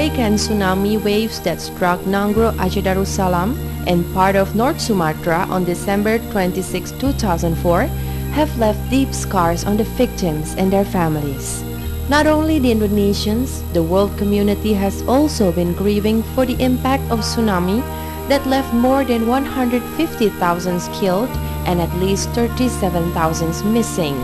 earthquake and tsunami waves that struck Nangro Aceh Darussalam and part of North Sumatra on December 26, 2004 have left deep scars on the victims and their families. Not only the Indonesians, the world community has also been grieving for the impact of tsunami that left more than 150,000 killed and at least 37,000 missing.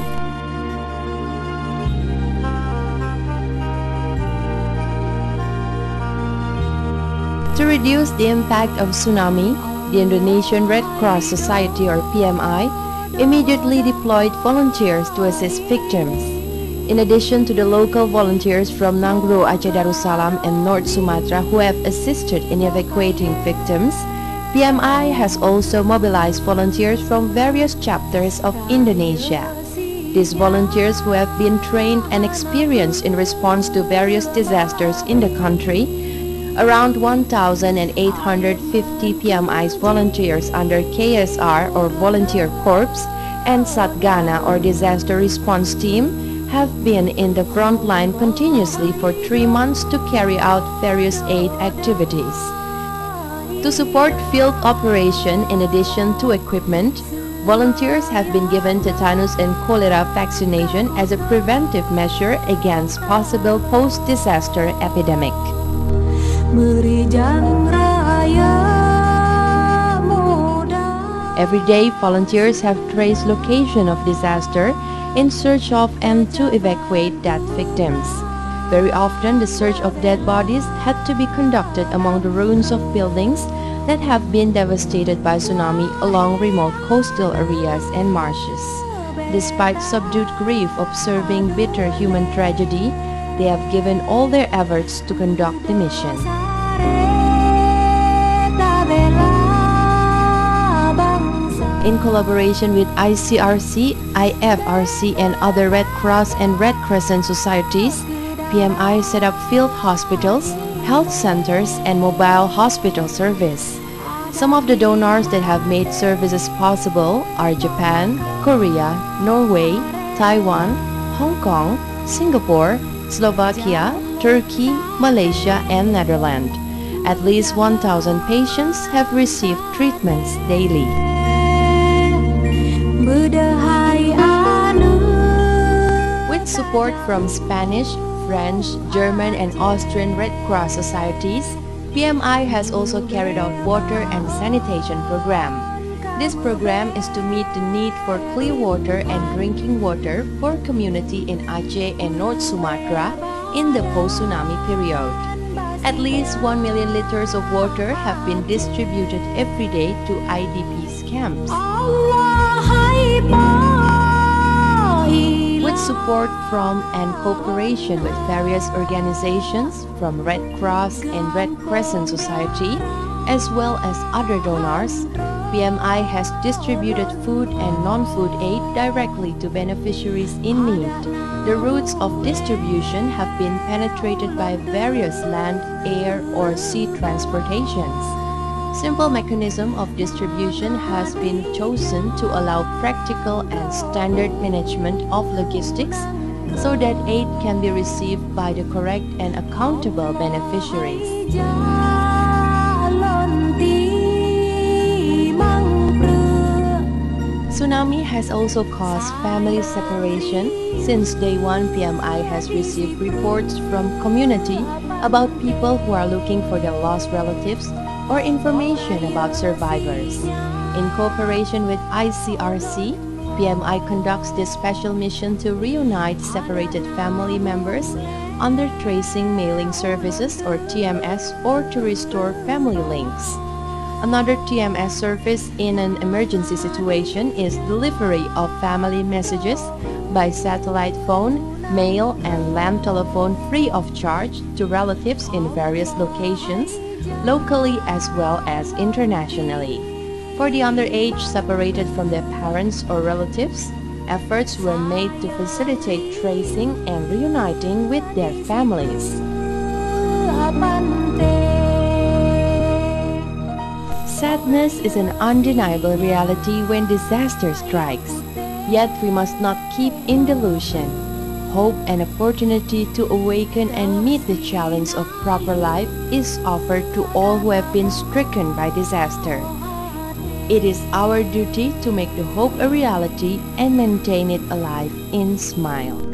To reduce the impact of tsunami, the Indonesian Red Cross Society or PMI immediately deployed volunteers to assist victims. In addition to the local volunteers from Nangro Aceh Darussalam and North Sumatra who have assisted in evacuating victims, PMI has also mobilized volunteers from various chapters of Indonesia. These volunteers who have been trained and experienced in response to various disasters in the country, around 1,850 PMI's volunteers under KSR or Volunteer Corps and Satgana or Disaster Response Team have been in the front line continuously for 3 months to carry out various aid activities. To support field operation in addition to equipment, volunteers have been given tetanus and cholera vaccination as a preventive measure against possible post-disaster epidemic. Every day, volunteers have traced location of disaster in search of and to evacuate dead victims. Very often, the search of dead bodies had to be conducted among the ruins of buildings that have been devastated by tsunami along remote coastal areas and marshes. Despite subdued grief observing bitter human tragedy, they have given all their efforts to conduct the mission. In collaboration with ICRC, IFRC and other Red Cross and Red Crescent societies, PMI set up field hospitals, health centers and mobile hospital service. Some of the donors that have made services possible are Japan, Korea, Norway, Taiwan, Hong Kong, Singapore, Slovakia, Turkey, Malaysia, and Netherlands. At least 1,000 patients have received treatments daily. With support from Spanish, French, German, and Austrian Red Cross societies, PMI has also carried out water and sanitation program. This program is to meet the need for clean water and drinking water for community in Aceh and North Sumatra in the post-tsunami period. At least 1 million liters of water have been distributed every day to IDPs camps. With support from and cooperation with various organizations from Red Cross and Red Crescent Society, as well as other donors, PMI has distributed food and non-food aid directly to beneficiaries in need. The routes of distribution have been penetrated by various land, air, or sea transportations. Simple mechanism of distribution has been chosen to allow practical and standard management of logistics so that aid can be received by the correct and accountable beneficiaries. Tsunami has also caused family separation. Since day one, PMI has received reports from community about people who are looking for their lost relatives or information about survivors. In cooperation with ICRC, PMI conducts this special mission to reunite separated family members under tracing mailing services or TMS or to restore family links. Another TMS service in an emergency situation is delivery of family messages by satellite phone, mail, and land telephone free of charge to relatives in various locations, locally as well as internationally. For the underage separated from their parents or relatives, efforts were made to facilitate tracing and reuniting with their families. Sadness is an undeniable reality when disaster strikes, yet we must not keep in delusion. Hope and opportunity to awaken and meet the challenge of proper life is offered to all who have been stricken by disaster. It is our duty to make the hope a reality and maintain it alive in smile.